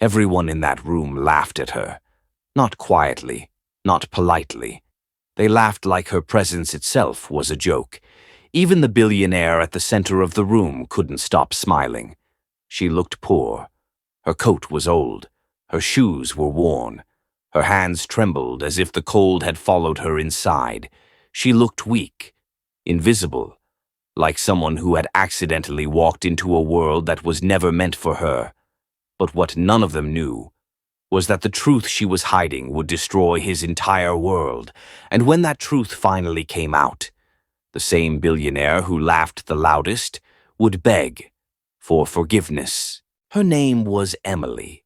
Everyone in that room laughed at her. Not quietly, not politely. They laughed like her presence itself was a joke. Even the billionaire at the center of the room couldn't stop smiling. She looked poor. Her coat was old. Her shoes were worn. Her hands trembled as if the cold had followed her inside. She looked weak, invisible, like someone who had accidentally walked into a world that was never meant for her. But what none of them knew was that the truth she was hiding would destroy his entire world. And when that truth finally came out, the same billionaire who laughed the loudest would beg for forgiveness. Her name was Emily.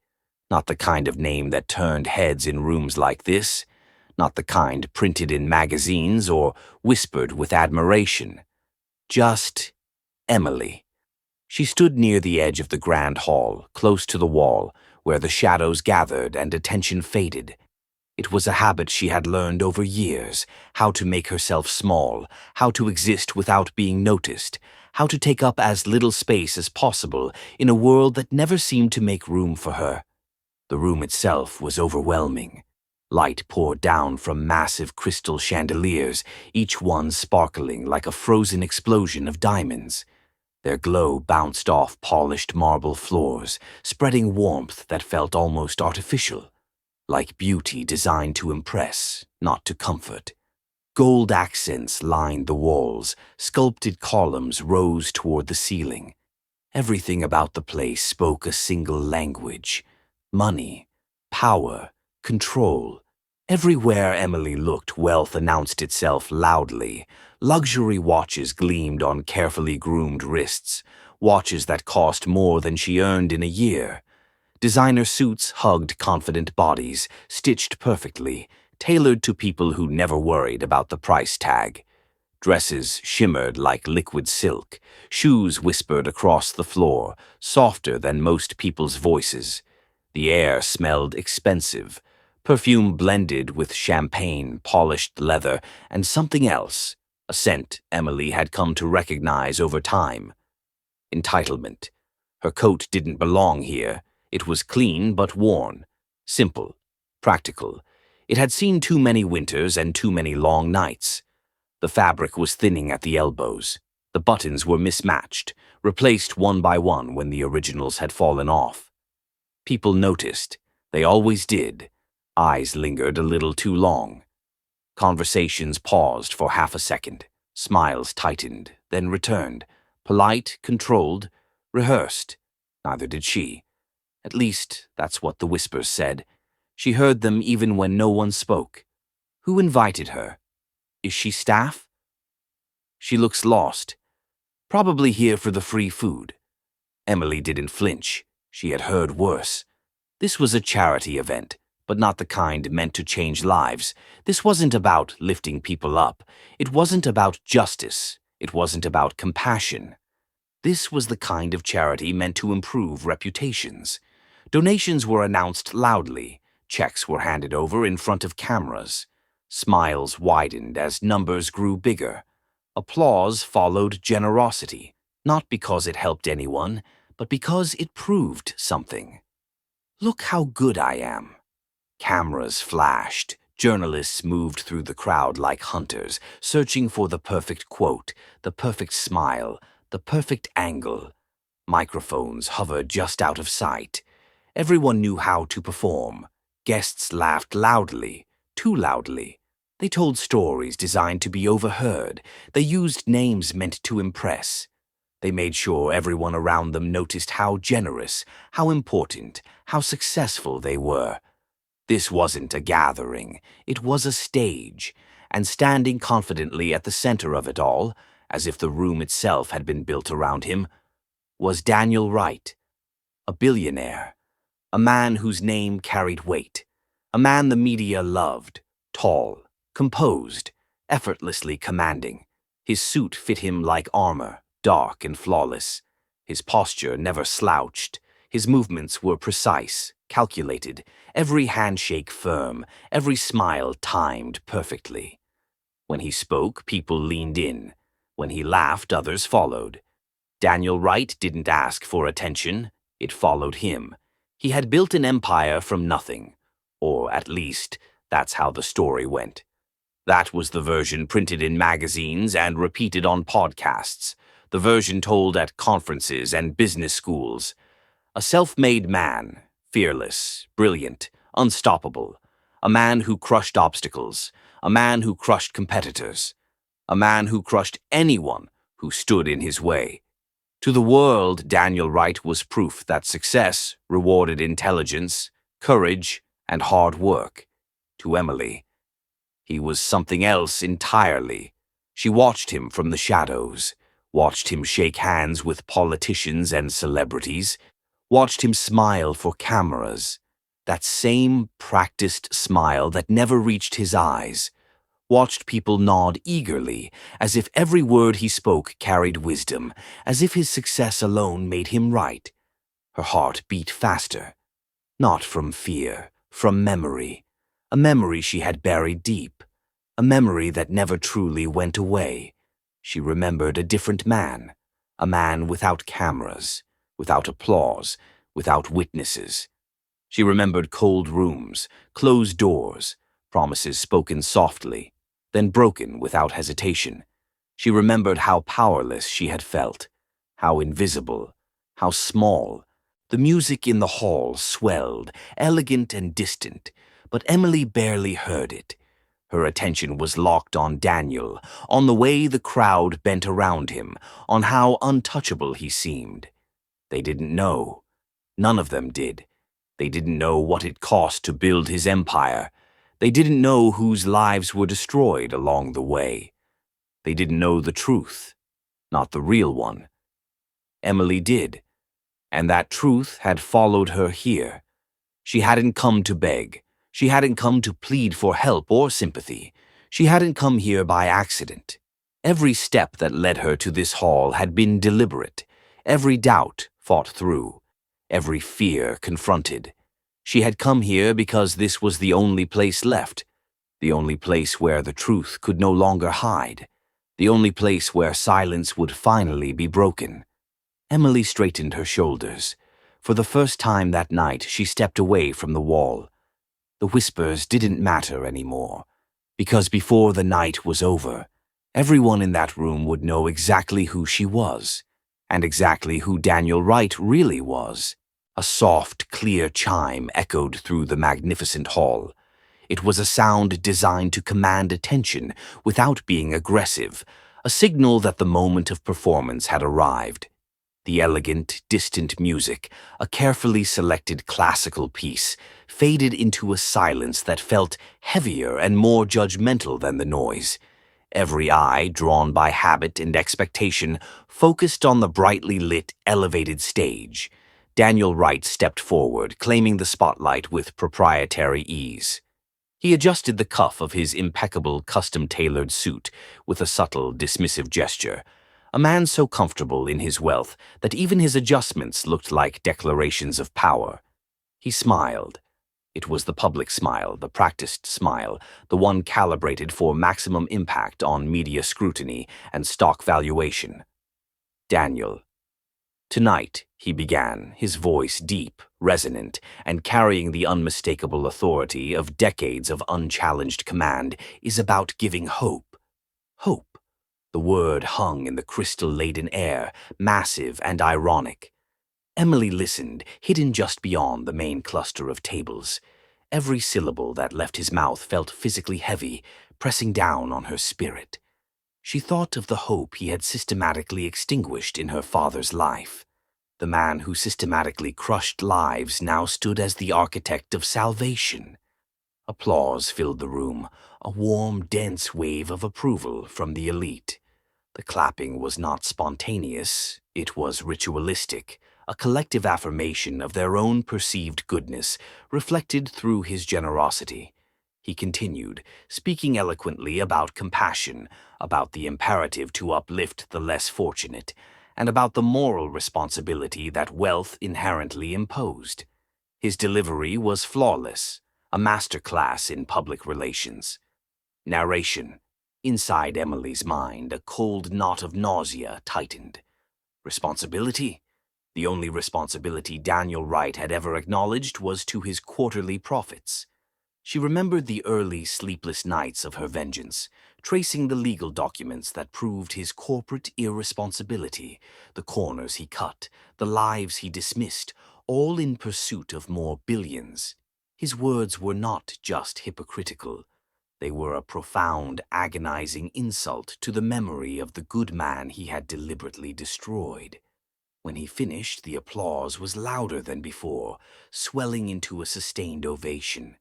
Not the kind of name that turned heads in rooms like this. Not the kind printed in magazines or whispered with admiration. Just Emily. She stood near the edge of the grand hall, close to the wall, where the shadows gathered and attention faded. It was a habit she had learned over years, how to make herself small, how to exist without being noticed, how to take up as little space as possible in a world that never seemed to make room for her. The room itself was overwhelming. Light poured down from massive crystal chandeliers, each one sparkling like a frozen explosion of diamonds. Their glow bounced off polished marble floors, spreading warmth that felt almost artificial, like beauty designed to impress, not to comfort. Gold accents lined the walls, sculpted columns rose toward the ceiling. Everything about the place spoke a single language: money, power, control. Everywhere Emily looked, wealth announced itself loudly. Luxury watches gleamed on carefully groomed wrists, watches that cost more than she earned in a year. Designer suits hugged confident bodies, stitched perfectly, tailored to people who never worried about the price tag. Dresses shimmered like liquid silk, shoes whispered across the floor, softer than most people's voices. The air smelled expensive, perfume blended with champagne, polished leather, and something else, a scent Emily had come to recognize over time. Entitlement. Her coat didn't belong here. It was clean but worn, simple, practical. It had seen too many winters and too many long nights. The fabric was thinning at the elbows. The buttons were mismatched, replaced one by one when the originals had fallen off. People noticed. They always did. Eyes lingered a little too long. Conversations paused for half a second. Smiles tightened, then returned. Polite, controlled, rehearsed. Neither did she. At least, that's what the whispers said. She heard them even when no one spoke. Who invited her? Is she staff? She looks lost. Probably here for the free food. Emily didn't flinch. She had heard worse. This was a charity event, but not the kind meant to change lives. This wasn't about lifting people up. It wasn't about justice. It wasn't about compassion. This was the kind of charity meant to improve reputations. Donations were announced loudly. Checks were handed over in front of cameras. Smiles widened as numbers grew bigger. Applause followed generosity, not because it helped anyone, but because it proved something. Look how good I am. Cameras flashed. Journalists moved through the crowd like hunters, searching for the perfect quote, the perfect smile, the perfect angle. Microphones hovered just out of sight. Everyone knew how to perform. Guests laughed loudly, too loudly. They told stories designed to be overheard. They used names meant to impress. They made sure everyone around them noticed how generous, how important, how successful they were. This wasn't a gathering. It was a stage, and standing confidently at the center of it all, as if the room itself had been built around him, was Daniel Wright, a billionaire, a man whose name carried weight, a man the media loved, tall, composed, effortlessly commanding. His suit fit him like armor, dark and flawless. His posture never slouched. His movements were precise, calculated, every handshake firm, every smile timed perfectly. When he spoke, people leaned in. When he laughed, others followed. Daniel Wright didn't ask for attention. It followed him. He had built an empire from nothing, or at least, that's how the story went. That was the version printed in magazines and repeated on podcasts, the version told at conferences and business schools. A self-made man, fearless, brilliant, unstoppable, a man who crushed obstacles, a man who crushed competitors, a man who crushed anyone who stood in his way. To the world, Daniel Wright was proof that success rewarded intelligence, courage, and hard work. To Emily, he was something else entirely. She watched him from the shadows, watched him shake hands with politicians and celebrities, watched him smile for cameras, that same practiced smile that never reached his eyes, watched people nod eagerly, as if every word he spoke carried wisdom, as if his success alone made him right. Her heart beat faster, not from fear, from memory, a memory she had buried deep, a memory that never truly went away. She remembered a different man, a man without cameras, without applause, without witnesses. She remembered cold rooms, closed doors, promises spoken softly, then broken without hesitation. She remembered how powerless she had felt, how invisible, how small. The music in the hall swelled, elegant and distant, but Emily barely heard it. Her attention was locked on Daniel, on the way the crowd bent around him, on how untouchable he seemed. They didn't know. None of them did. They didn't know what it cost to build his empire. They didn't know whose lives were destroyed along the way. They didn't know the truth, not the real one. Emily did, and that truth had followed her here. She hadn't come to beg. She hadn't come to plead for help or sympathy. She hadn't come here by accident. Every step that led her to this hall had been deliberate, every doubt fought through, every fear confronted. She had come here because this was the only place left, the only place where the truth could no longer hide, the only place where silence would finally be broken. Emily straightened her shoulders. For the first time that night, she stepped away from the wall. The whispers didn't matter anymore, because before the night was over, everyone in that room would know exactly who she was, and exactly who Daniel Wright really was. A soft, clear chime echoed through the magnificent hall. It was a sound designed to command attention without being aggressive, a signal that the moment of performance had arrived. The elegant, distant music, a carefully selected classical piece, faded into a silence that felt heavier and more judgmental than the noise. Every eye, drawn by habit and expectation, focused on the brightly lit, elevated stage. Daniel Wright stepped forward, claiming the spotlight with proprietary ease. He adjusted the cuff of his impeccable, custom-tailored suit with a subtle, dismissive gesture. A man so comfortable in his wealth that even his adjustments looked like declarations of power. He smiled. It was the public smile, the practiced smile, the one calibrated for maximum impact on media scrutiny and stock valuation. Daniel. Tonight, he began, his voice deep, resonant, and carrying the unmistakable authority of decades of unchallenged command, is about giving hope. Hope. The word hung in the crystal-laden air, massive and ironic. Emily listened, hidden just beyond the main cluster of tables. Every syllable that left his mouth felt physically heavy, pressing down on her spirit. She thought of the hope he had systematically extinguished in her father's life. The man who systematically crushed lives now stood as the architect of salvation. Applause filled the room, a warm, dense wave of approval from the elite. The clapping was not spontaneous, it was ritualistic, a collective affirmation of their own perceived goodness, reflected through his generosity. He continued, speaking eloquently about compassion, about the imperative to uplift the less fortunate, and about the moral responsibility that wealth inherently imposed. His delivery was flawless, a masterclass in public relations. Narration. Inside Emily's mind, a cold knot of nausea tightened. Responsibility? The only responsibility Daniel Wright had ever acknowledged was to his quarterly profits. She remembered the early, sleepless nights of her vengeance, tracing the legal documents that proved his corporate irresponsibility, the corners he cut, the lives he dismissed, all in pursuit of more billions. His words were not just hypocritical. They were a profound, agonizing insult to the memory of the good man he had deliberately destroyed. When he finished, the applause was louder than before, swelling into a sustained ovation.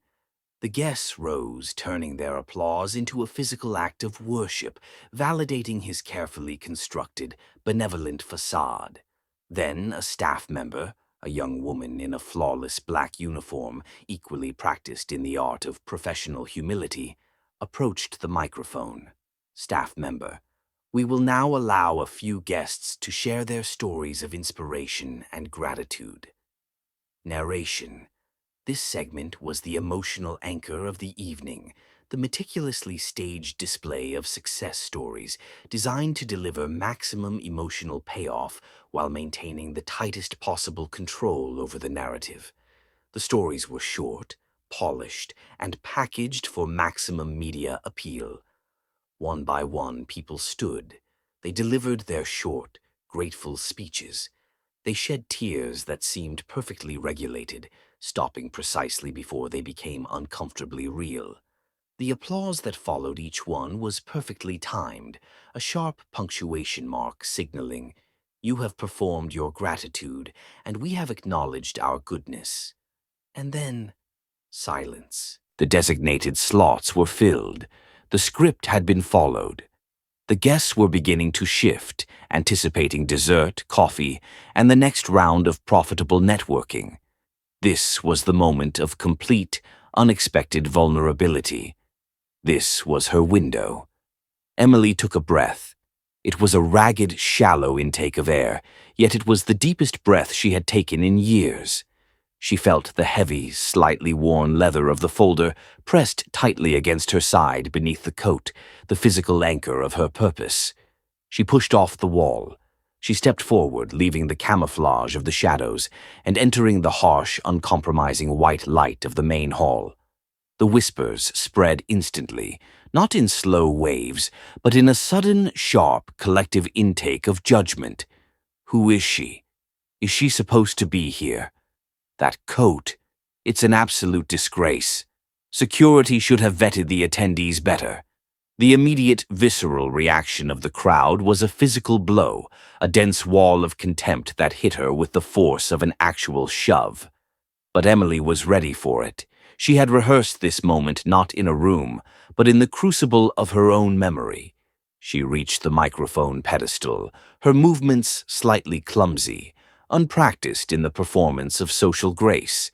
The guests rose, turning their applause into a physical act of worship, validating his carefully constructed, benevolent facade. Then a staff member, a young woman in a flawless black uniform, equally practiced in the art of professional humility, approached the microphone. Staff member, we will now allow a few guests to share their stories of inspiration and gratitude. Narration. This segment was the emotional anchor of the evening, the meticulously staged display of success stories designed to deliver maximum emotional payoff while maintaining the tightest possible control over the narrative. The stories were short, polished, and packaged for maximum media appeal. One by one, people stood. They delivered their short, grateful speeches. They shed tears that seemed perfectly regulated, stopping precisely before they became uncomfortably real. The applause that followed each one was perfectly timed, a sharp punctuation mark signaling, "You have performed your gratitude, and we have acknowledged our goodness." And then, silence. The designated slots were filled. The script had been followed. The guests were beginning to shift, anticipating dessert, coffee, and the next round of profitable networking. This was the moment of complete, unexpected vulnerability. This was her window. Emily took a breath. It was a ragged, shallow intake of air, yet it was the deepest breath she had taken in years. She felt the heavy, slightly worn leather of the folder pressed tightly against her side beneath the coat, the physical anchor of her purpose. She pushed off the wall. She stepped forward, leaving the camouflage of the shadows and entering the harsh, uncompromising white light of the main hall. The whispers spread instantly, not in slow waves, but in a sudden, sharp, collective intake of judgment. Who is she? Is she supposed to be here? That coat. It's an absolute disgrace. Security should have vetted the attendees better. The immediate, visceral reaction of the crowd was a physical blow, a dense wall of contempt that hit her with the force of an actual shove. But Emily was ready for it. She had rehearsed this moment not in a room, but in the crucible of her own memory. She reached the microphone pedestal, her movements slightly clumsy, unpracticed in the performance of social grace.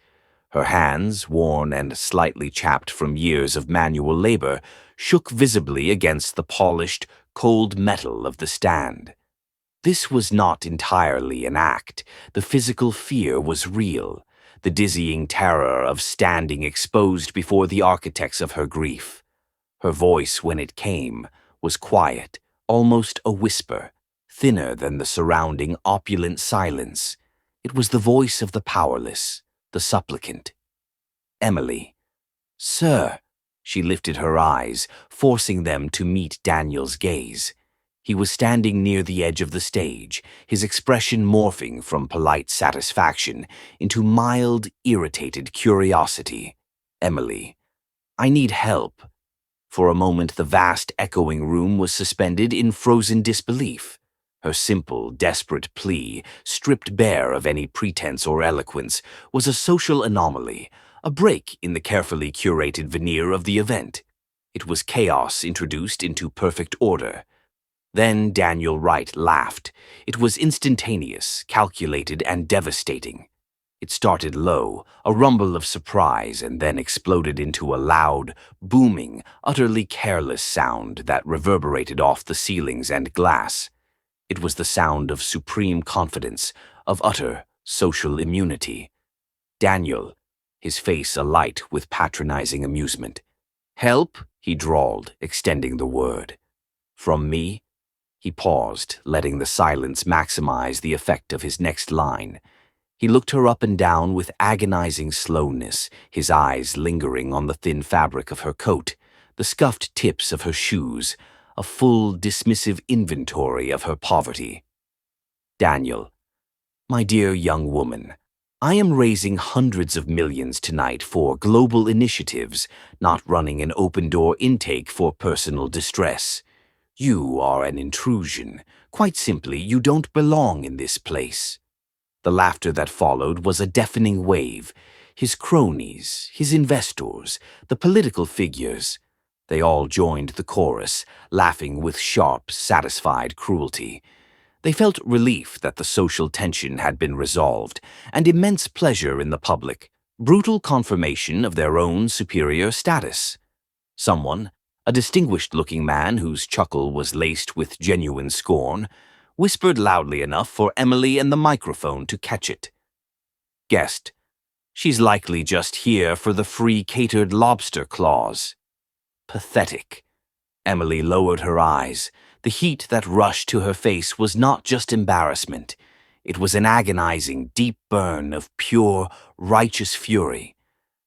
Her hands, worn and slightly chapped from years of manual labor, shook visibly against the polished, cold metal of the stand. This was not entirely an act. The physical fear was real, the dizzying terror of standing exposed before the architects of her grief. Her voice, when it came, was quiet, almost a whisper, thinner than the surrounding opulent silence. It was the voice of the powerless, the supplicant. Emily. Sir. She lifted her eyes, forcing them to meet Daniel's gaze. He was standing near the edge of the stage, his expression morphing from polite satisfaction into mild, irritated curiosity. Emily. I need help. For a moment, the vast, echoing room was suspended in frozen disbelief. Her simple, desperate plea, stripped bare of any pretense or eloquence, was a social anomaly, a break in the carefully curated veneer of the event. It was chaos introduced into perfect order. Then Daniel Wright laughed. It was instantaneous, calculated, and devastating. It started low, a rumble of surprise, and then exploded into a loud, booming, utterly careless sound that reverberated off the ceilings and glass. It was the sound of supreme confidence, of utter social immunity. Daniel, his face alight with patronizing amusement. Help, he drawled, extending the word. From me? He paused, letting the silence maximize the effect of his next line. He looked her up and down with agonizing slowness, his eyes lingering on the thin fabric of her coat, the scuffed tips of her shoes, a full, dismissive inventory of her poverty. Daniel, my dear young woman, I am raising hundreds of millions tonight for global initiatives, not running an open-door intake for personal distress. You are an intrusion. Quite simply, you don't belong in this place. The laughter that followed was a deafening wave. His cronies, his investors, the political figures, they all joined the chorus, laughing with sharp, satisfied cruelty. They felt relief that the social tension had been resolved, and immense pleasure in the public, brutal confirmation of their own superior status. Someone, a distinguished-looking man whose chuckle was laced with genuine scorn, whispered loudly enough for Emily and the microphone to catch it. Guest, she's likely just here for the free catered lobster clause. Pathetic. Emily lowered her eyes. The heat that rushed to her face was not just embarrassment. It was an agonizing, deep burn of pure, righteous fury.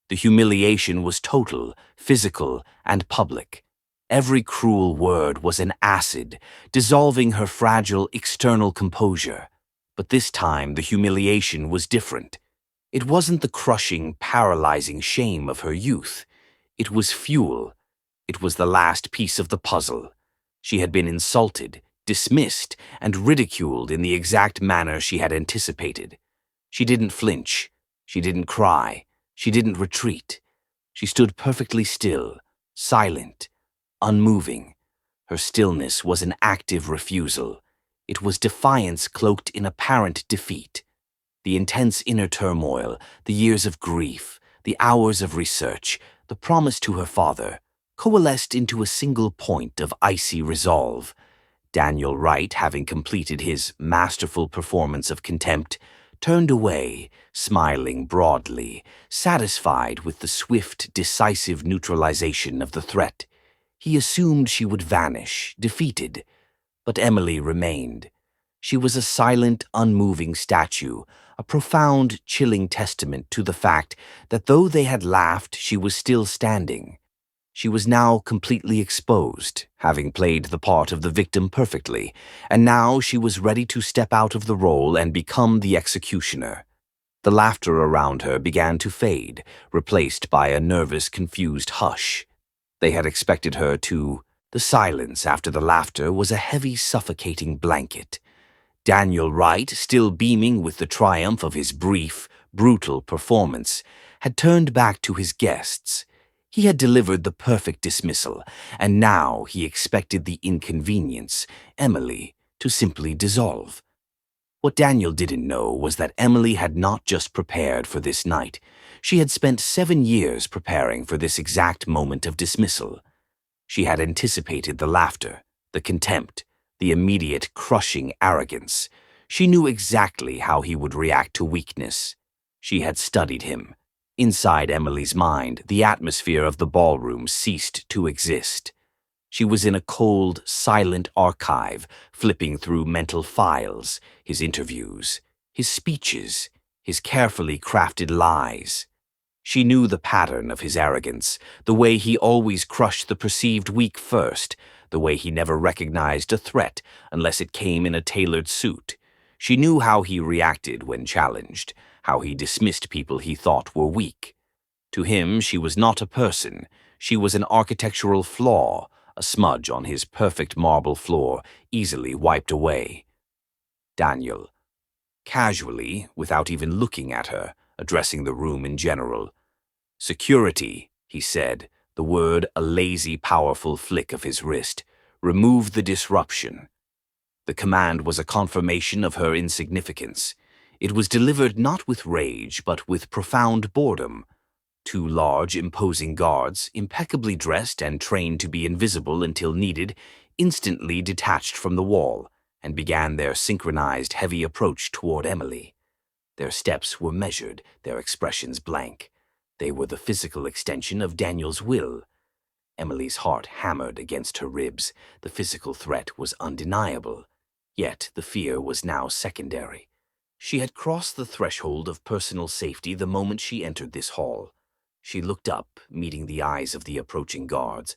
The humiliation was total, physical, and public. Every cruel word was an acid, dissolving her fragile external composure. But this time the humiliation was different. It wasn't the crushing, paralyzing shame of her youth. It was fuel. It was the last piece of the puzzle. She had been insulted, dismissed, and ridiculed in the exact manner she had anticipated. She didn't flinch. She didn't cry. She didn't retreat. She stood perfectly still, silent, unmoving. Her stillness was an active refusal. It was defiance cloaked in apparent defeat. The intense inner turmoil, the years of grief, the hours of research, the promise to her father, coalesced into a single point of icy resolve. Daniel Wright, having completed his masterful performance of contempt, turned away, smiling broadly, satisfied with the swift, decisive neutralization of the threat. He assumed she would vanish, defeated. But Emily remained. She was a silent, unmoving statue, a profound, chilling testament to the fact that though they had laughed, she was still standing. She was now completely exposed, having played the part of the victim perfectly, and now she was ready to step out of the role and become the executioner. The laughter around her began to fade, replaced by a nervous, confused hush. They had expected her to. The silence after the laughter was a heavy, suffocating blanket. Daniel Wright, still beaming with the triumph of his brief, brutal performance, had turned back to his guests. He had delivered the perfect dismissal, and now he expected the inconvenience, Emily, to simply dissolve. What Daniel didn't know was that Emily had not just prepared for this night. She had spent 7 years preparing for this exact moment of dismissal. She had anticipated the laughter, the contempt, the immediate crushing arrogance. She knew exactly how he would react to weakness. She had studied him. Inside Emily's mind, the atmosphere of the ballroom ceased to exist. She was in a cold, silent archive, flipping through mental files, his interviews, his speeches, his carefully crafted lies. She knew the pattern of his arrogance, the way he always crushed the perceived weak first, the way he never recognized a threat unless it came in a tailored suit. She knew how he reacted when challenged, how he dismissed people he thought were weak. To him, she was not a person. She was an architectural flaw, a smudge on his perfect marble floor, easily wiped away. Daniel, casually, without even looking at her, addressing the room in general. Security, he said, the word a lazy, powerful flick of his wrist. Remove the disruption. The command was a confirmation of her insignificance. It was delivered not with rage, but with profound boredom. 2 large, imposing guards, impeccably dressed and trained to be invisible until needed, instantly detached from the wall and began their synchronized, heavy approach toward Emily. Their steps were measured, their expressions blank. They were the physical extension of Daniel's will. Emily's heart hammered against her ribs. The physical threat was undeniable, yet the fear was now secondary. She had crossed the threshold of personal safety the moment she entered this hall. She looked up, meeting the eyes of the approaching guards,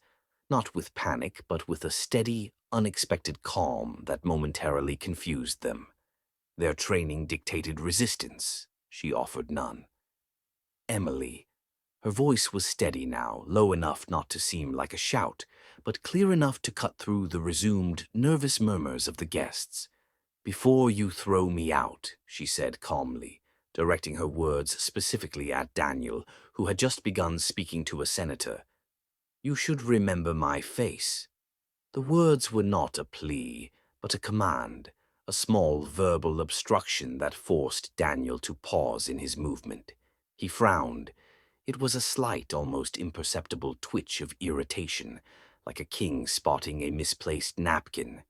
not with panic, but with a steady, unexpected calm that momentarily confused them. Their training dictated resistance. She offered none. Emily. Her voice was steady now, low enough not to seem like a shout, but clear enough to cut through the resumed, nervous murmurs of the guests. "Before you throw me out," she said calmly, directing her words specifically at Daniel, who had just begun speaking to a senator, "you should remember my face." The words were not a plea, but a command, a small verbal obstruction that forced Daniel to pause in his movement. He frowned. It was a slight, almost imperceptible twitch of irritation, like a king spotting a misplaced napkin.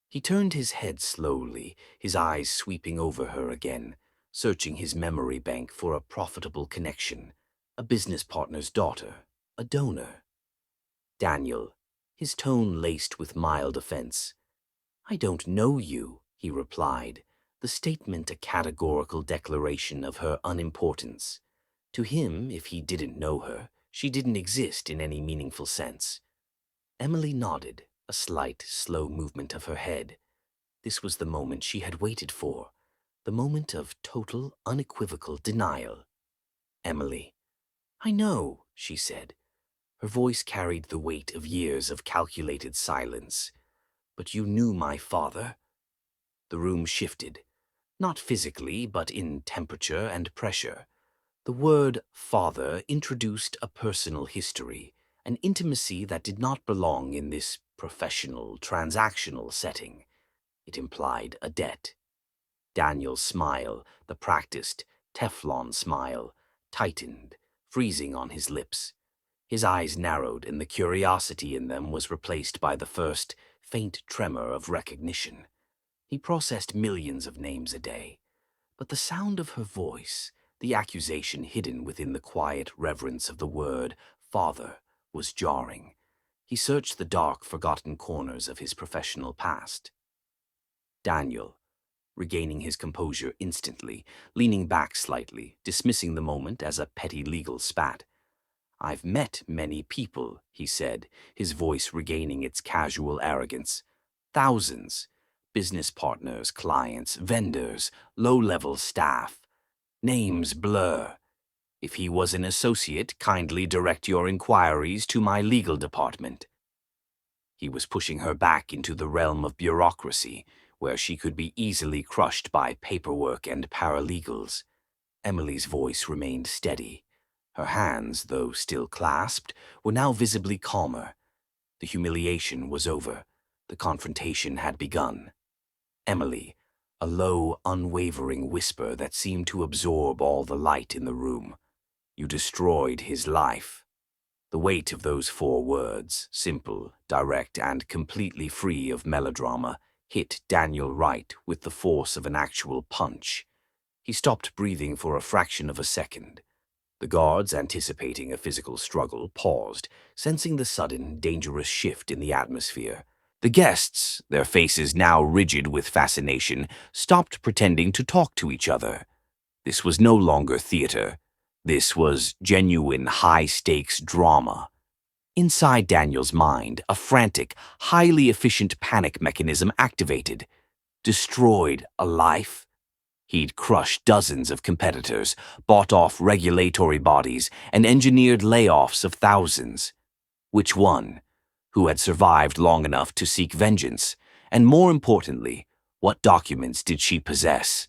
He turned his head slowly, his eyes sweeping over her again, searching his memory bank for a profitable connection, a business partner's daughter, a donor. "Daniel," his tone laced with mild offense. "I don't know you," he replied, the statement a categorical declaration of her unimportance. To him, if he didn't know her, she didn't exist in any meaningful sense. Emily nodded, a slight, slow movement of her head. This was the moment she had waited for, the moment of total, unequivocal denial. "Emily." "I know," she said. Her voice carried the weight of years of calculated silence. "But you knew my father?" The room shifted, not physically, but in temperature and pressure. The word father introduced a personal history, an intimacy that did not belong in this professional, transactional setting. It implied a debt. Daniel's smile, the practiced Teflon smile, tightened, freezing on his lips. His eyes narrowed, and the curiosity in them was replaced by the first, faint tremor of recognition. He processed millions of names a day, but the sound of her voice, the accusation hidden within the quiet reverence of the word father, was jarring. He searched the dark, forgotten corners of his professional past. Daniel, regaining his composure instantly, leaning back slightly, dismissing the moment as a petty legal spat. "I've met many people," he said, his voice regaining its casual arrogance. "Thousands. Business partners, clients, vendors, low-level staff. Names blur. If he was an associate, kindly direct your inquiries to my legal department." He was pushing her back into the realm of bureaucracy, where she could be easily crushed by paperwork and paralegals. Emily's voice remained steady. Her hands, though still clasped, were now visibly calmer. The humiliation was over. The confrontation had begun. "Emily," a low, unwavering whisper that seemed to absorb all the light in the room. "You destroyed his life." The weight of those 4 words, simple, direct, and completely free of melodrama, hit Daniel right with the force of an actual punch. He stopped breathing for a fraction of a second. The guards, anticipating a physical struggle, paused, sensing the sudden, dangerous shift in the atmosphere. The guests, their faces now rigid with fascination, stopped pretending to talk to each other. This was no longer theater. This was genuine high-stakes drama. Inside Daniel's mind, a frantic, highly efficient panic mechanism activated. Destroyed a life? He'd crushed dozens of competitors, bought off regulatory bodies, and engineered layoffs of thousands. Which one? Who had survived long enough to seek vengeance? And more importantly, what documents did she possess?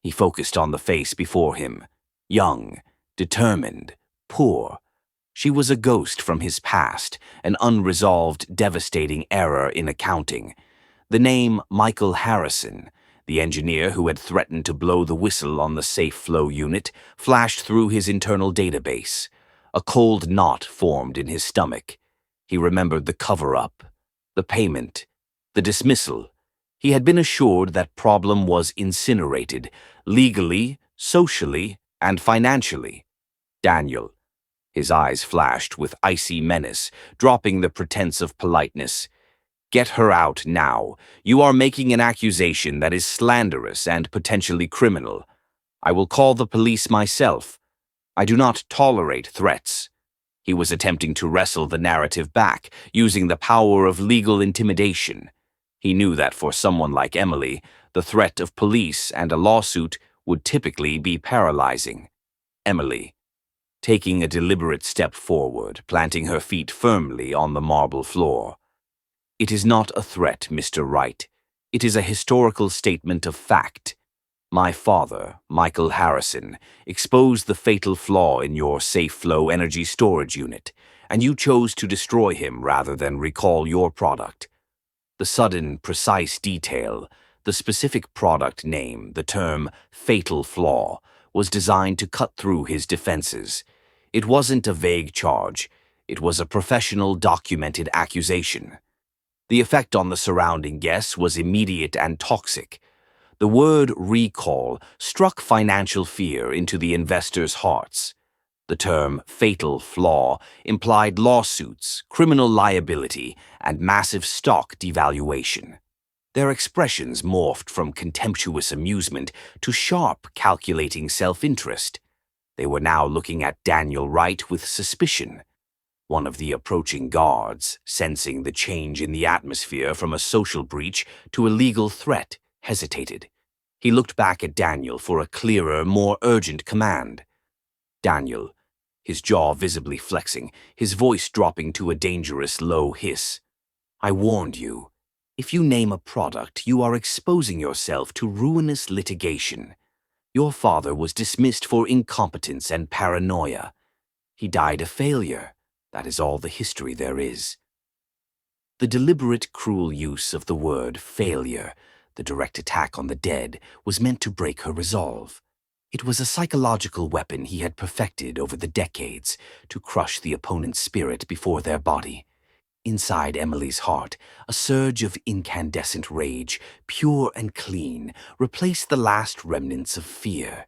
He focused on the face before him. Young, determined, poor. She was a ghost from his past, an unresolved, devastating error in accounting. The name Michael Harrison, the engineer who had threatened to blow the whistle on the safe flow unit, flashed through his internal database. A cold knot formed in his stomach. He remembered the cover-up, the payment, the dismissal. He had been assured that problem was incinerated, legally, socially, and financially. Daniel. His eyes flashed with icy menace, dropping the pretense of politeness. Get her out now. You are making an accusation that is slanderous and potentially criminal. I will call the police myself. I do not tolerate threats. He was attempting to wrestle the narrative back, using the power of legal intimidation. He knew that for someone like Emily, the threat of police and a lawsuit would typically be paralyzing. Emily, taking a deliberate step forward, planting her feet firmly on the marble floor. It is not a threat, Mr. Wright. It is a historical statement of fact. My father, Michael Harrison, exposed the fatal flaw in your safe flow energy storage unit, and you chose to destroy him rather than recall your product. The sudden, precise detail, the specific product name, the term fatal flaw, was designed to cut through his defenses. It wasn't a vague charge. It was a professional, documented accusation. The effect on the surrounding guests was immediate and toxic. The word recall struck financial fear into the investors' hearts. The term fatal flaw implied lawsuits, criminal liability, and massive stock devaluation. Their expressions morphed from contemptuous amusement to sharp, calculating self-interest. They were now looking at Daniel Wright with suspicion. One of the approaching guards, sensing the change in the atmosphere from a social breach to a legal threat, hesitated. He looked back at Daniel for a clearer, more urgent command. Daniel, his jaw visibly flexing, his voice dropping to a dangerous low hiss. I warned you. If you name a product, you are exposing yourself to ruinous litigation. Your father was dismissed for incompetence and paranoia. He died a failure. That is all the history there is. The deliberate, cruel use of the word failure, the direct attack on the dead, was meant to break her resolve. It was a psychological weapon he had perfected over the decades to crush the opponent's spirit before their body. Inside Emily's heart, a surge of incandescent rage, pure and clean, replaced the last remnants of fear.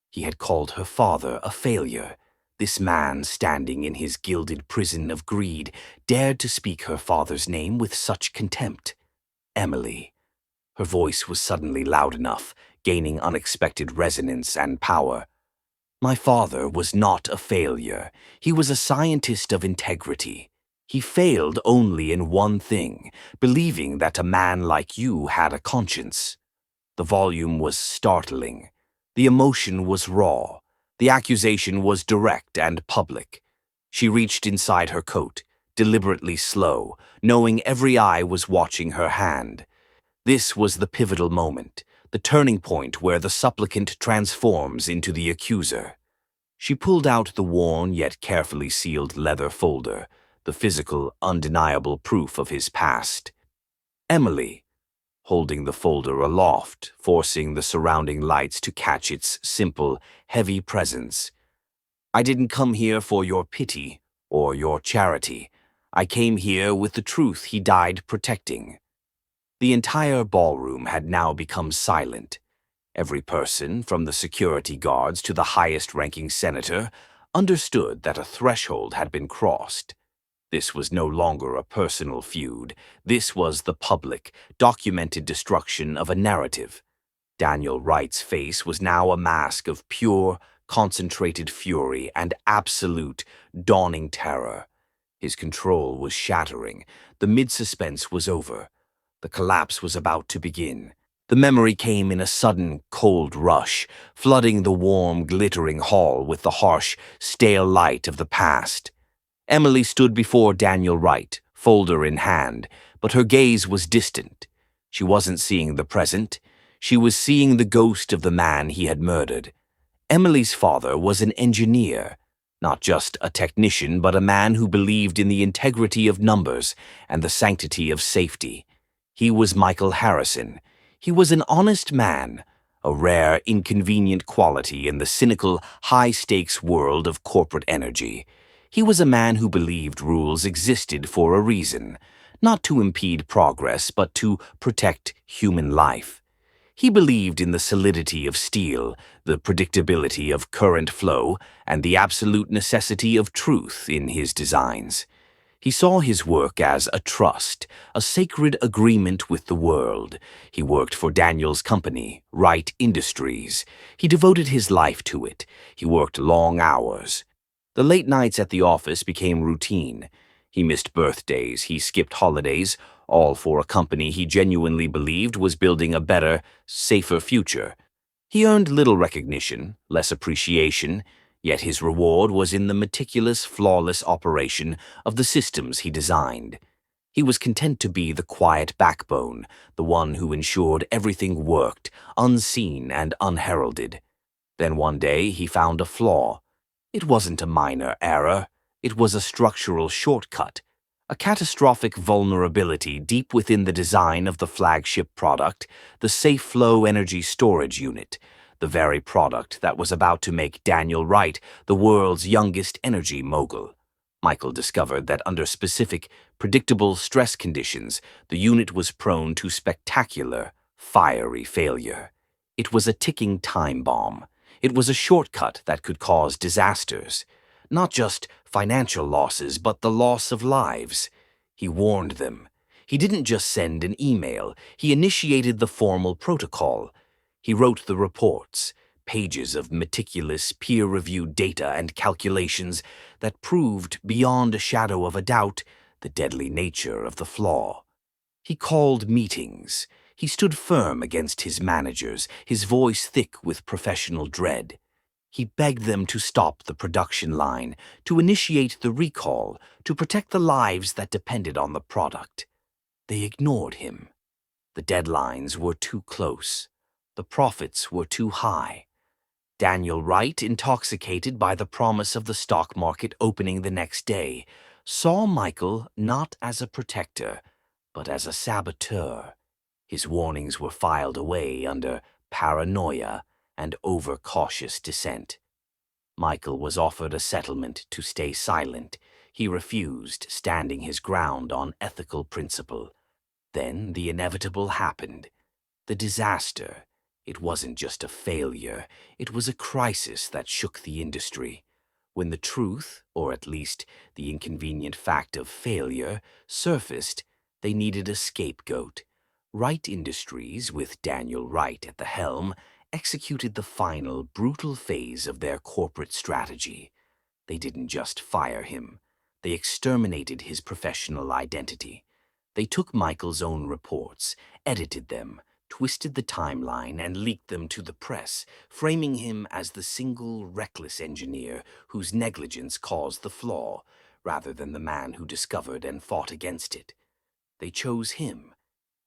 He had called her father a failure. This man, standing in his gilded prison of greed, dared to speak her father's name with such contempt. Emily. Her voice was suddenly loud enough, gaining unexpected resonance and power. My father was not a failure. He was a scientist of integrity. He failed only in one thing, believing that a man like you had a conscience. The volume was startling. The emotion was raw. The accusation was direct and public. She reached inside her coat, deliberately slow, knowing every eye was watching her hand. This was the pivotal moment, the turning point where the supplicant transforms into the accuser. She pulled out the worn yet carefully sealed leather folder, the physical, undeniable proof of his past. Emily, holding the folder aloft, forcing the surrounding lights to catch its simple, heavy presence. I didn't come here for your pity or your charity. I came here with the truth he died protecting. The entire ballroom had now become silent. Every person, from the security guards to the highest-ranking senator, understood that a threshold had been crossed. This was no longer a personal feud. This was the public, documented destruction of a narrative. Daniel Wright's face was now a mask of pure, concentrated fury and absolute, dawning terror. His control was shattering. The mid-suspense was over. The collapse was about to begin. The memory came in a sudden, cold rush, flooding the warm, glittering hall with the harsh, stale light of the past. Emily stood before Daniel Wright, folder in hand, but her gaze was distant. She wasn't seeing the present. She was seeing the ghost of the man he had murdered. Emily's father was an engineer, not just a technician, but a man who believed in the integrity of numbers and the sanctity of safety. He was Michael Harrison. He was an honest man, a rare, inconvenient quality in the cynical, high-stakes world of corporate energy. He was a man who believed rules existed for a reason, not to impede progress, but to protect human life. He believed in the solidity of steel, the predictability of current flow, and the absolute necessity of truth in his designs. He saw his work as a trust, a sacred agreement with the world. He worked for Daniel's company, Wright Industries. He devoted his life to it. He worked long hours. The late nights at the office became routine. He missed birthdays, he skipped holidays, all for a company he genuinely believed was building a better, safer future. He earned little recognition, less appreciation, yet his reward was in the meticulous, flawless operation of the systems he designed. He was content to be the quiet backbone, the one who ensured everything worked, unseen and unheralded. Then one day he found a flaw. It wasn't a minor error. It was a structural shortcut, a catastrophic vulnerability deep within the design of the flagship product, the Safe Flow Energy Storage Unit, the very product that was about to make Daniel Wright the world's youngest energy mogul. Michael discovered that under specific, predictable stress conditions, the unit was prone to spectacular, fiery failure. It was a ticking time bomb. It was a shortcut that could cause disasters. Not just financial losses, but the loss of lives. He warned them. He didn't just send an email. He initiated the formal protocol. He wrote the reports, pages of meticulous, peer-reviewed data and calculations that proved, beyond a shadow of a doubt, the deadly nature of the flaw. He called meetings. He stood firm against his managers, his voice thick with professional dread. He begged them to stop the production line, to initiate the recall, to protect the lives that depended on the product. They ignored him. The deadlines were too close. The profits were too high. Daniel Wright, intoxicated by the promise of the stock market opening the next day, saw Michael not as a protector, but as a saboteur. His warnings were filed away under paranoia and overcautious dissent. Michael was offered a settlement to stay silent. He refused, standing his ground on ethical principle. Then the inevitable happened. The disaster. It wasn't just a failure. It was a crisis that shook the industry. When the truth, or at least the inconvenient fact of failure, surfaced, they needed a scapegoat. Wright Industries, with Daniel Wright at the helm, executed the final, brutal phase of their corporate strategy. They didn't just fire him. They exterminated his professional identity. They took Michael's own reports, edited them, twisted the timeline, and leaked them to the press, framing him as the single reckless engineer whose negligence caused the flaw, rather than the man who discovered and fought against it. They chose him.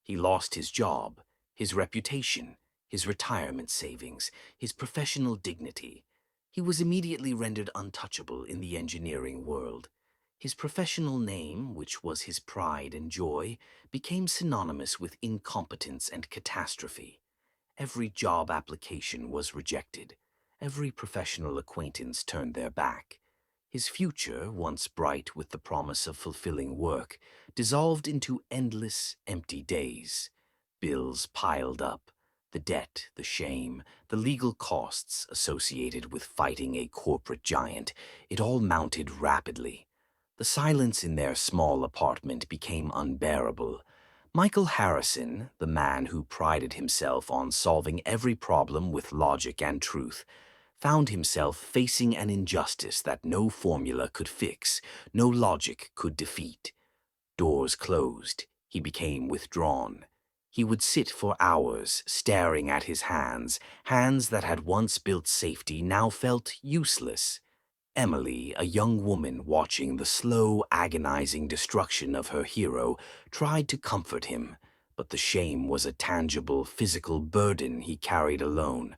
He lost his job, his reputation, his retirement savings, his professional dignity. He was immediately rendered untouchable in the engineering world. His professional name, which was his pride and joy, became synonymous with incompetence and catastrophe. Every job application was rejected. Every professional acquaintance turned their back. His future, once bright with the promise of fulfilling work, dissolved into endless, empty days. Bills piled up. The debt, the shame, the legal costs associated with fighting a corporate giant, it all mounted rapidly. The silence in their small apartment became unbearable. Michael Harrison, the man who prided himself on solving every problem with logic and truth, found himself facing an injustice that no formula could fix, no logic could defeat. Doors closed. He became withdrawn. He would sit for hours, staring at his hands, hands that had once built safety now felt useless. Emily, a young woman watching the slow, agonizing destruction of her hero, tried to comfort him, but the shame was a tangible, physical burden he carried alone.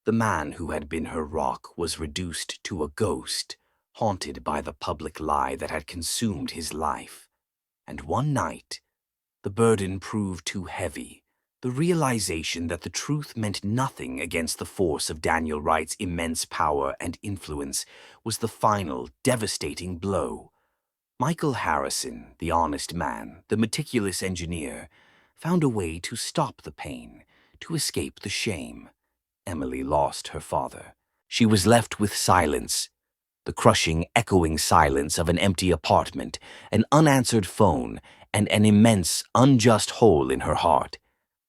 The man who had been her rock was reduced to a ghost, haunted by the public lie that had consumed his life. And one night, the burden proved too heavy. The realization that the truth meant nothing against the force of Daniel Wright's immense power and influence was the final, devastating blow. Michael Harrison, the honest man, the meticulous engineer, found a way to stop the pain, to escape the shame. Emily lost her father. She was left with silence, the crushing, echoing silence of an empty apartment, an unanswered phone, and an immense, unjust hole in her heart.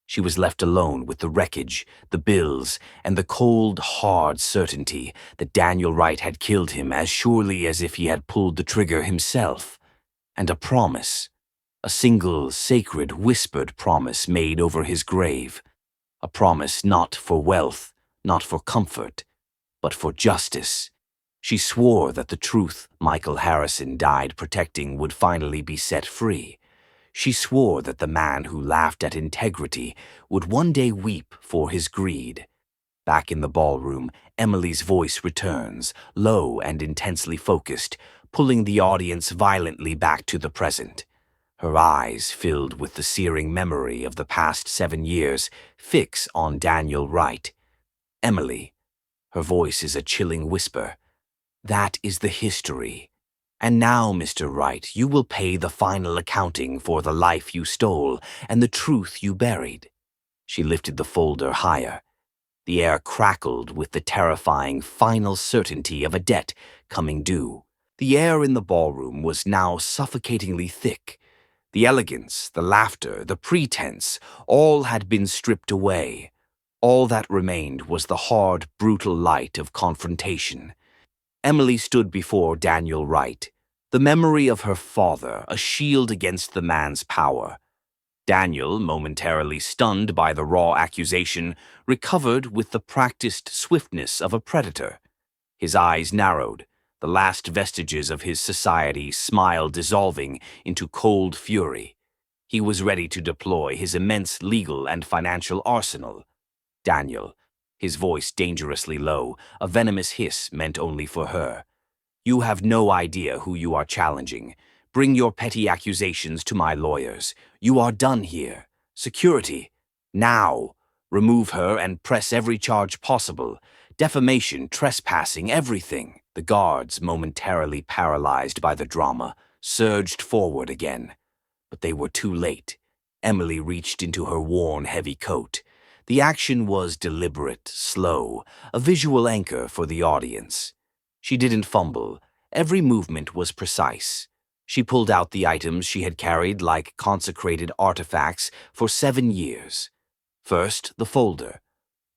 She was left alone with the wreckage, the bills, and the cold, hard certainty that Daniel Wright had killed him as surely as if he had pulled the trigger himself. And a promise, a single, sacred, whispered promise made over his grave. A promise not for wealth, not for comfort, but for justice. She swore that the truth Michael Harrison died protecting would finally be set free. She swore that the man who laughed at integrity would one day weep for his greed. Back in the ballroom, Emily's voice returns, low and intensely focused, pulling the audience violently back to the present. Her eyes, filled with the searing memory of the past 7 years, fix on Daniel Wright. Emily. Her voice is a chilling whisper. That is the history. And now, Mr. Wright, you will pay the final accounting for the life you stole and the truth you buried. She lifted the folder higher. The air crackled with the terrifying final certainty of a debt coming due. The air in the ballroom was now suffocatingly thick. The elegance, the laughter, the pretense, all had been stripped away. All that remained was the hard, brutal light of confrontation. Emily stood before Daniel Wright, the memory of her father, a shield against the man's power. Daniel, momentarily stunned by the raw accusation, recovered with the practiced swiftness of a predator. His eyes narrowed, the last vestiges of his society's smile dissolving into cold fury. He was ready to deploy his immense legal and financial arsenal. Daniel, his voice dangerously low, a venomous hiss meant only for her. You have no idea who you are challenging. Bring your petty accusations to my lawyers. You are done here. Security. Now. Remove her and press every charge possible. Defamation, trespassing, everything. The guards, momentarily paralyzed by the drama, surged forward again. But they were too late. Emily reached into her worn, heavy coat. The action was deliberate, slow, a visual anchor for the audience. She didn't fumble. Every movement was precise. She pulled out the items she had carried like consecrated artifacts for 7 years. First, the folder.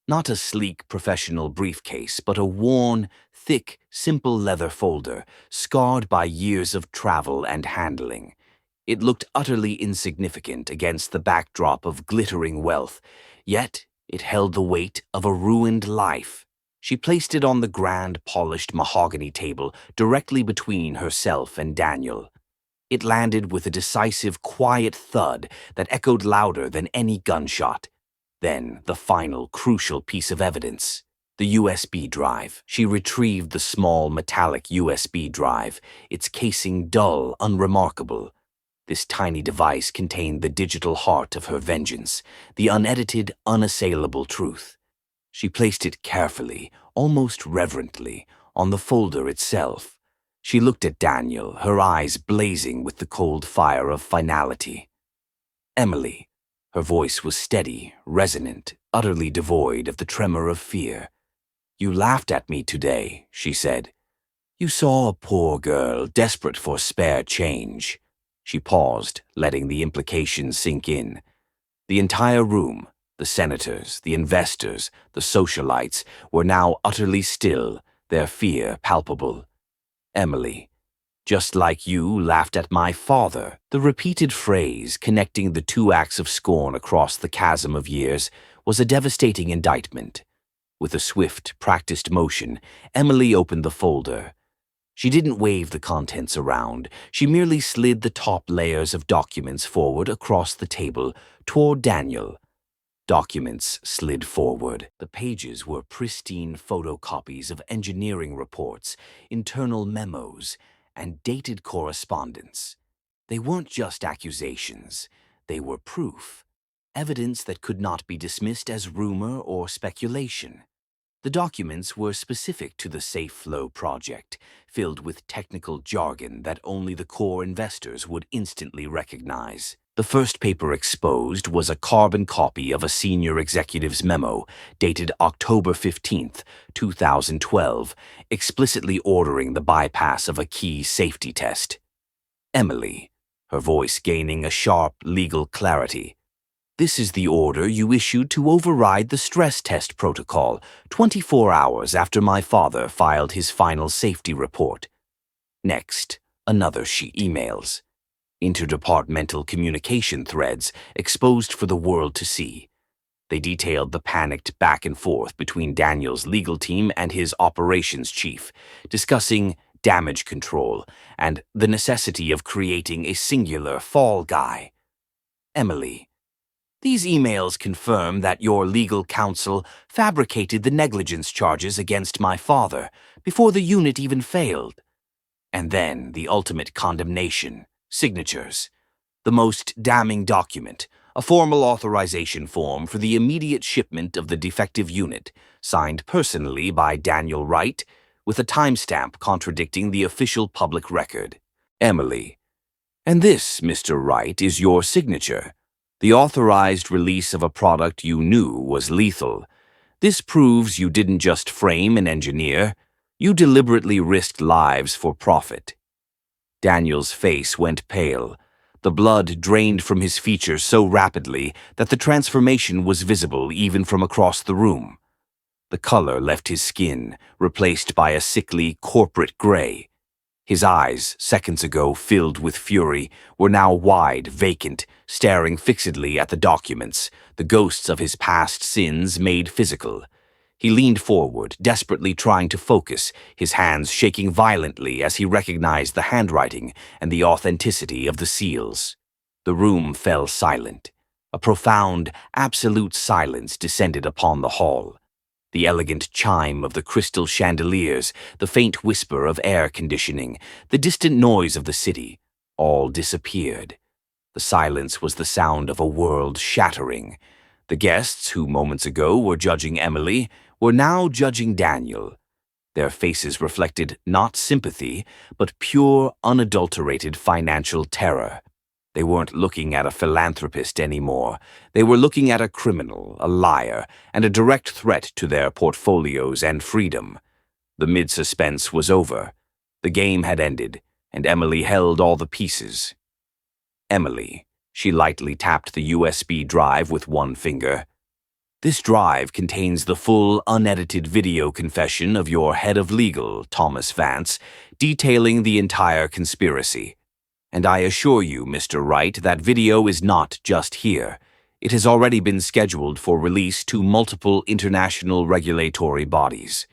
Not a sleek professional briefcase, but a worn, thick, simple leather folder, scarred by years of travel and handling. It looked utterly insignificant against the backdrop of glittering wealth, yet it held the weight of a ruined life. She placed it on the grand, polished mahogany table directly between herself and Daniel. It landed with a decisive, quiet thud that echoed louder than any gunshot. Then, the final, crucial piece of evidence. The USB drive. She retrieved the small, metallic USB drive, its casing dull, unremarkable. This tiny device contained the digital heart of her vengeance, the unedited, unassailable truth. She placed it carefully, almost reverently, on the folder itself. She looked at Daniel, her eyes blazing with the cold fire of finality. Emily. Her voice was steady, resonant, utterly devoid of the tremor of fear. You laughed at me today, she said. You saw a poor girl desperate for spare change. She paused, letting the implication sink in. The entire room, the senators, the investors, the socialites, were now utterly still, their fear palpable. Emily. Just like you laughed at my father. The repeated phrase, connecting the 2 acts of scorn across the chasm of years, was a devastating indictment. With a swift, practiced motion, Emily opened the folder. She didn't wave the contents around. She merely slid the top layers of documents forward across the table toward Daniel. Documents slid forward. The pages were pristine photocopies of engineering reports, internal memos, and dated correspondence. They weren't just accusations. They were proof. Evidence that could not be dismissed as rumor or speculation. The documents were specific to the Safe Flow project, filled with technical jargon that only the core investors would instantly recognize. The first paper exposed was a carbon copy of a senior executive's memo dated October 15th, 2012, explicitly ordering the bypass of a key safety test. Emily, her voice gaining a sharp legal clarity. This is the order you issued to override the stress test protocol 24 hours after my father filed his final safety report. Next, another she emails. Interdepartmental communication threads exposed for the world to see. They detailed the panicked back and forth between Daniel's legal team and his operations chief, discussing damage control and the necessity of creating a singular fall guy. Emily, these emails confirm that your legal counsel fabricated the negligence charges against my father before the unit even failed. And then the ultimate condemnation, signatures. The most damning document, a formal authorization form for the immediate shipment of the defective unit, signed personally by Daniel Wright, with a timestamp contradicting the official public record. Emily, and this, Mr. Wright, is your signature. The authorized release of a product you knew was lethal. This proves you didn't just frame and engineer, you deliberately risked lives for profit. Daniel's face went pale. The blood drained from his features so rapidly that the transformation was visible even from across the room. The color left his skin, replaced by a sickly, corporate gray. His eyes, seconds ago filled with fury, were now wide, vacant, staring fixedly at the documents, the ghosts of his past sins made physical. He leaned forward, desperately trying to focus, his hands shaking violently as he recognized the handwriting and the authenticity of the seals. The room fell silent. A profound, absolute silence descended upon the hall. The elegant chime of the crystal chandeliers, the faint whisper of air conditioning, the distant noise of the city, all disappeared. The silence was the sound of a world shattering. The guests, who moments ago were judging Emily, were now judging Daniel. Their faces reflected not sympathy, but pure, unadulterated financial terror. They weren't looking at a philanthropist anymore. They were looking at a criminal, a liar, and a direct threat to their portfolios and freedom. The mid-suspense was over. The game had ended, and Emily held all the pieces. Emily, she lightly tapped the USB drive with one finger. This drive contains the full, unedited video confession of your head of legal, Thomas Vance, detailing the entire conspiracy. And I assure you, Mr. Wright, that video is not just here. It has already been scheduled for release to multiple international regulatory bodies.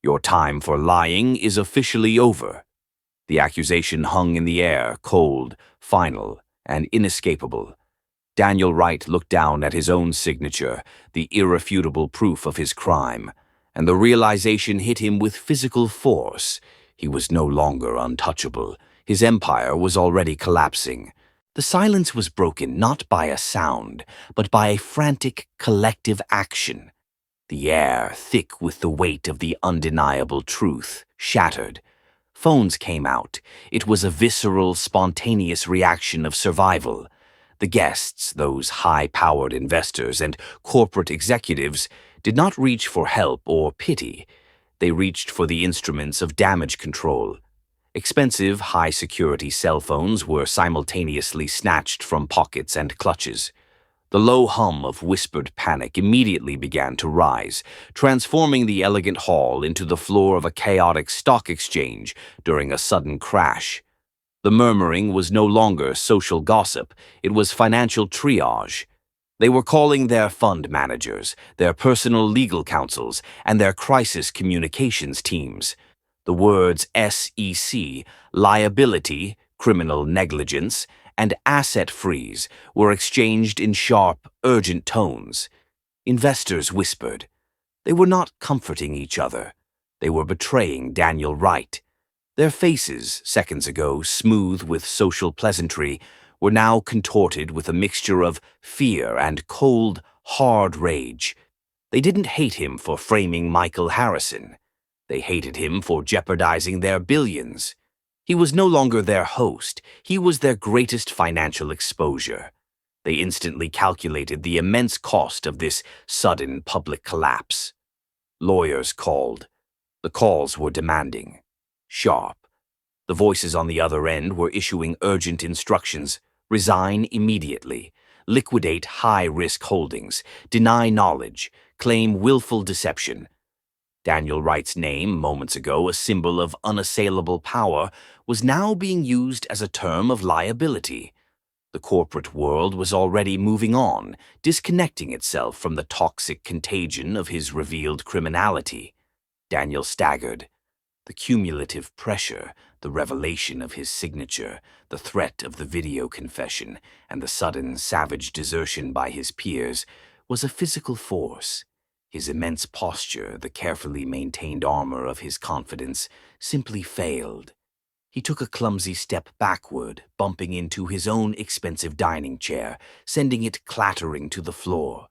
Your time for lying is officially over. The accusation hung in the air, cold, final, and inescapable. Daniel Wright looked down at his own signature, the irrefutable proof of his crime, and the realization hit him with physical force. He was no longer untouchable. His empire was already collapsing. The silence was broken not by a sound, but by a frantic, collective action. The air, thick with the weight of the undeniable truth, shattered. Phones came out. It was a visceral, spontaneous reaction of survival. The guests, those high-powered investors and corporate executives, did not reach for help or pity. They reached for the instruments of damage control. Expensive, high-security cell phones were simultaneously snatched from pockets and clutches. The low hum of whispered panic immediately began to rise, transforming the elegant hall into the floor of a chaotic stock exchange during a sudden crash. The murmuring was no longer social gossip, it was financial triage. They were calling their fund managers, their personal legal counsels, and their crisis communications teams. The words SEC, liability, criminal negligence, and asset freeze were exchanged in sharp, urgent tones. Investors whispered. They were not comforting each other. They were betraying Daniel Wright. Their faces, seconds ago smooth with social pleasantry, were now contorted with a mixture of fear and cold, hard rage. They didn't hate him for framing Michael Harrison. They hated him for jeopardizing their billions. He was no longer their host. He was their greatest financial exposure. They instantly calculated the immense cost of this sudden public collapse. Lawyers called. The calls were demanding, sharp. The voices on the other end were issuing urgent instructions: resign immediately, liquidate high-risk holdings, deny knowledge, claim willful deception. Daniel Wright's name, moments ago a symbol of unassailable power, was now being used as a term of liability. The corporate world was already moving on, disconnecting itself from the toxic contagion of his revealed criminality. Daniel staggered. The cumulative pressure, the revelation of his signature, the threat of the video confession, and the sudden savage desertion by his peers was a physical force. His immense posture, the carefully maintained armor of his confidence, simply failed. He took a clumsy step backward, bumping into his own expensive dining chair, sending it clattering to the floor.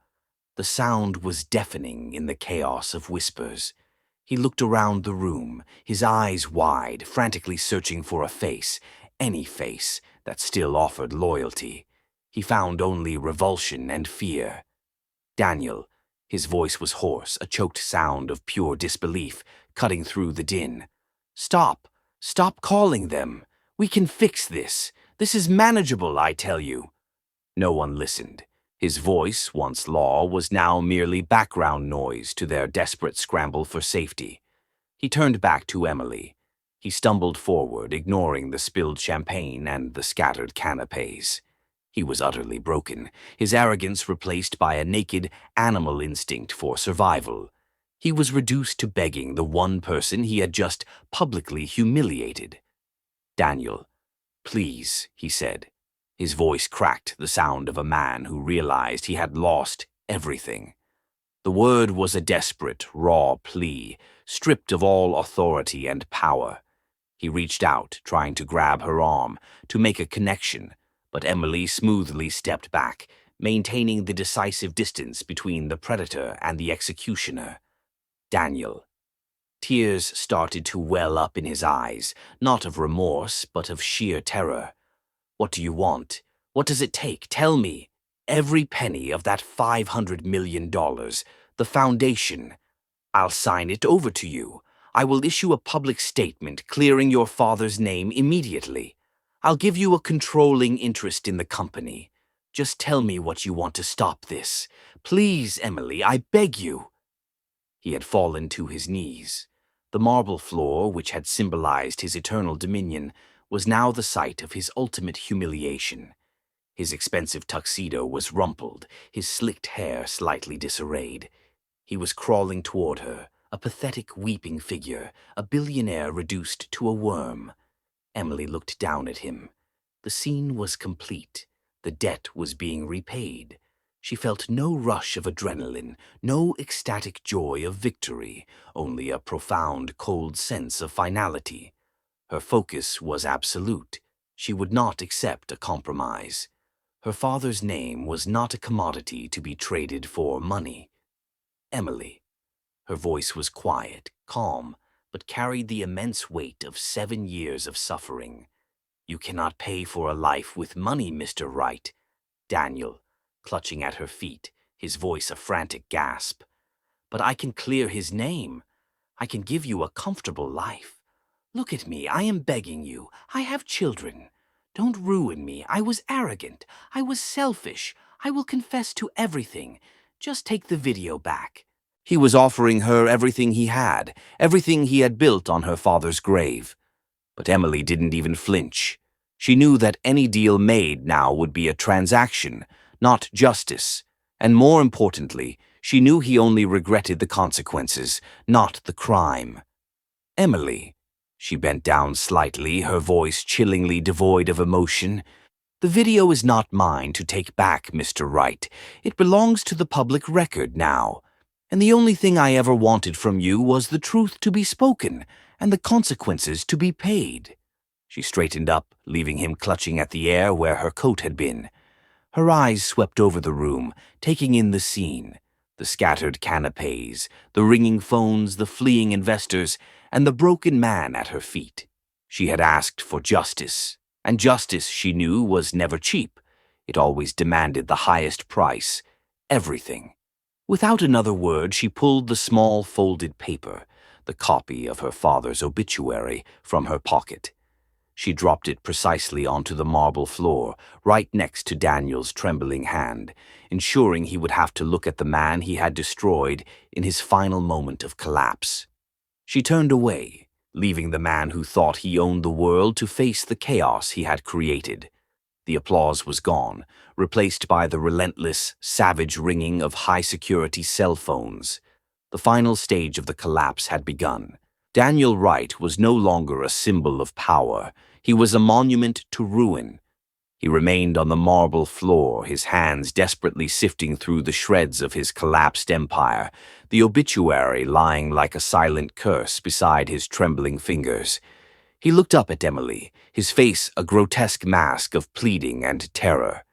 The sound was deafening in the chaos of whispers. He looked around the room, his eyes wide, frantically searching for a face, any face that still offered loyalty. He found only revulsion and fear. Daniel, his voice was hoarse, a choked sound of pure disbelief, cutting through the din. Stop! Stop calling them! We can fix this! This is manageable, I tell you! No one listened. His voice, once law, was now merely background noise to their desperate scramble for safety. He turned back to Emily. He stumbled forward, ignoring the spilled champagne and the scattered canapes. He was utterly broken, his arrogance replaced by a naked animal instinct for survival. He was reduced to begging the one person he had just publicly humiliated. Daniel, please, he said. His voice cracked, the sound of a man who realized he had lost everything. The word was a desperate, raw plea, stripped of all authority and power. He reached out, trying to grab her arm, to make a connection, but Emily smoothly stepped back, maintaining the decisive distance between the predator and the executioner. Daniel. Tears started to well up in his eyes, not of remorse, but of sheer terror. What do you want? What does it take? Tell me. Every penny of that $500 million, the foundation. I'll sign it over to you. I will issue a public statement clearing your father's name immediately. I'll give you a controlling interest in the company. Just tell me what you want to stop this. Please, Emily, I beg you. He had fallen to his knees. The marble floor, which had symbolized his eternal dominion, was now the site of his ultimate humiliation. His expensive tuxedo was rumpled, his slicked hair slightly disarrayed. He was crawling toward her, a pathetic weeping figure, a billionaire reduced to a worm. Emily looked down at him. The scene was complete. The debt was being repaid. She felt no rush of adrenaline, no ecstatic joy of victory, only a profound, cold sense of finality. Her focus was absolute. She would not accept a compromise. Her father's name was not a commodity to be traded for money. Emily. Her voice was quiet, calm, but carried the immense weight of 7 years of suffering. You cannot pay for a life with money, Mr. Wright. Daniel, clutching at her feet, his voice a frantic gasp. But I can clear his name. I can give you a comfortable life. Look at me, I am begging you. I have children. Don't ruin me. I was arrogant. I was selfish. I will confess to everything. Just take the video back. He was offering her everything he had built on her father's grave. But Emily didn't even flinch. She knew that any deal made now would be a transaction, not justice. And more importantly, she knew he only regretted the consequences, not the crime. Emily. She bent down slightly, her voice chillingly devoid of emotion. The video is not mine to take back, Mr. Wright. It belongs to the public record now. And the only thing I ever wanted from you was the truth to be spoken and the consequences to be paid. She straightened up, leaving him clutching at the air where her coat had been. Her eyes swept over the room, taking in the scene. The scattered canapes, the ringing phones, the fleeing investors, and the broken man at her feet. She had asked for justice, and justice, she knew, was never cheap. It always demanded the highest price, everything. Without another word, she pulled the small folded paper, the copy of her father's obituary, from her pocket. She dropped it precisely onto the marble floor, right next to Daniel's trembling hand, ensuring he would have to look at the man he had destroyed in his final moment of collapse. She turned away, leaving the man who thought he owned the world to face the chaos he had created. The applause was gone, replaced by the relentless, savage ringing of high-security cell phones. The final stage of the collapse had begun. Daniel Wright was no longer a symbol of power. He was a monument to ruin. He remained on the marble floor, his hands desperately sifting through the shreds of his collapsed empire, the obituary lying like a silent curse beside his trembling fingers. He looked up at Emily, his face a grotesque mask of pleading and terror.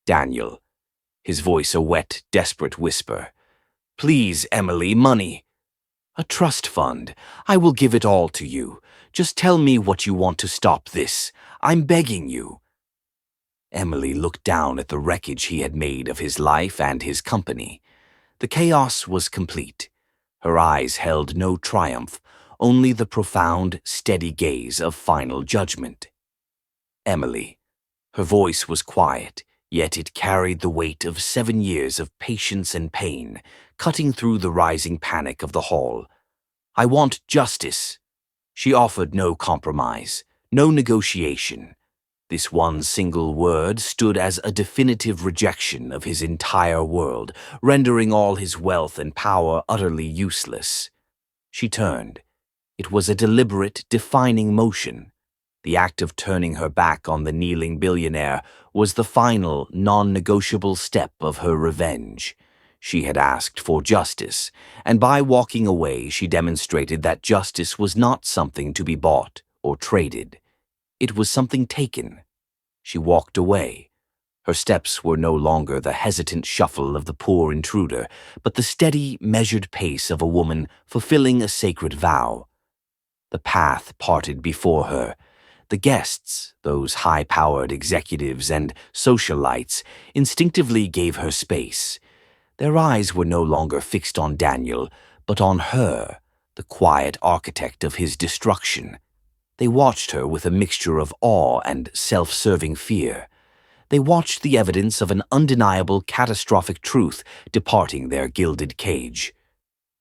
"Daniel," his voice a wet, desperate whisper. "Please, Emily, money. A trust fund. I will give it all to you. Just tell me what you want to stop this. I'm begging you." Emily looked down at the wreckage he had made of his life and his company. The chaos was complete. Her eyes held no triumph, only the profound, steady gaze of final judgment. "Emily." Her voice was quiet, yet it carried the weight of 7 years of patience and pain, cutting through the rising panic of the hall. "I want justice." She offered no compromise, no negotiation. This one single word stood as a definitive rejection of his entire world, rendering all his wealth and power utterly useless. She turned. It was a deliberate, defining motion. The act of turning her back on the kneeling billionaire was the final, non-negotiable step of her revenge. She had asked for justice, and by walking away she demonstrated that justice was not something to be bought or traded. It was something taken. She walked away. Her steps were no longer the hesitant shuffle of the poor intruder, but the steady, measured pace of a woman fulfilling a sacred vow. The path parted before her. The guests, those high-powered executives and socialites, instinctively gave her space. Their eyes were no longer fixed on Daniel, but on her, the quiet architect of his destruction. They watched her with a mixture of awe and self-serving fear. They watched the evidence of an undeniable catastrophic truth departing their gilded cage.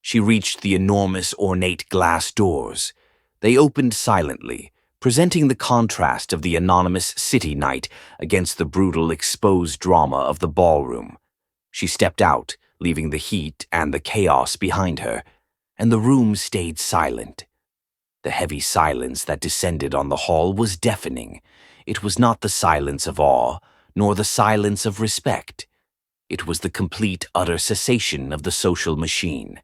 She reached the enormous ornate glass doors. They opened silently, presenting the contrast of the anonymous city night against the brutal exposed drama of the ballroom. She stepped out, leaving the heat and the chaos behind her, and the room stayed silent. The heavy silence that descended on the hall was deafening. It was not the silence of awe, nor the silence of respect. It was the complete, utter cessation of the social machine.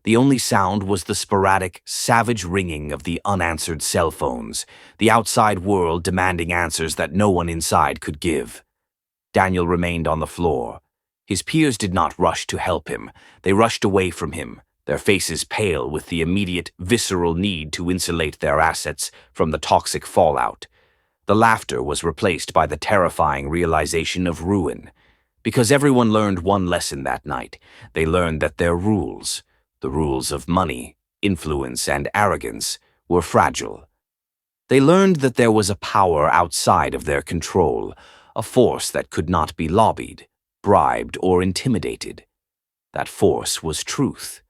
The only sound was the sporadic, savage ringing of the unanswered cell phones, the outside world demanding answers that no one inside could give. Daniel remained on the floor. His peers did not rush to help him. They rushed away from him, their faces pale with the immediate, visceral need to insulate their assets from the toxic fallout. The laughter was replaced by the terrifying realization of ruin. Because everyone learned one lesson that night, they learned that their rules, the rules of money, influence, and arrogance, were fragile. They learned that there was a power outside of their control, a force that could not be lobbied, bribed, or intimidated. That force was truth.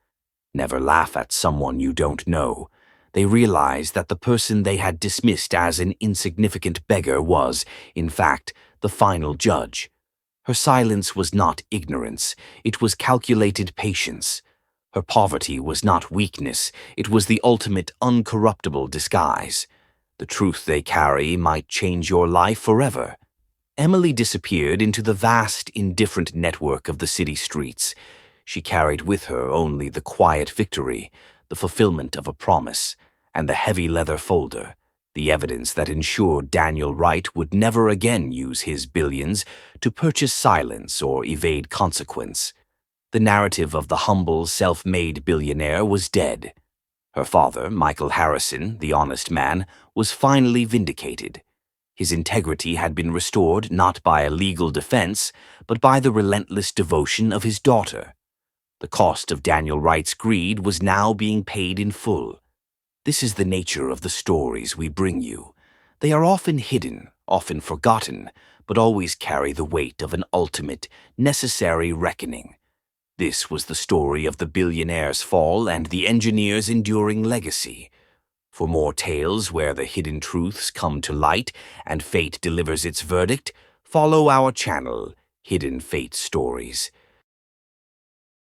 Never laugh at someone you don't know. They realized that the person they had dismissed as an insignificant beggar was, in fact, the final judge. Her silence was not ignorance, it was calculated patience. Her poverty was not weakness, it was the ultimate uncorruptible disguise. The truth they carry might change your life forever. Emily disappeared into the vast, indifferent network of the city streets. She carried with her only the quiet victory, the fulfillment of a promise, and the heavy leather folder, the evidence that ensured Daniel Wright would never again use his billions to purchase silence or evade consequence. The narrative of the humble, self-made billionaire was dead. Her father, Michael Harrison, the honest man, was finally vindicated. His integrity had been restored not by a legal defense, but by the relentless devotion of his daughter. The cost of Daniel Wright's greed was now being paid in full. This is the nature of the stories we bring you. They are often hidden, often forgotten, but always carry the weight of an ultimate, necessary reckoning. This was the story of the billionaire's fall and the engineer's enduring legacy. For more tales where the hidden truths come to light and fate delivers its verdict, follow our channel, Hidden Fate Stories.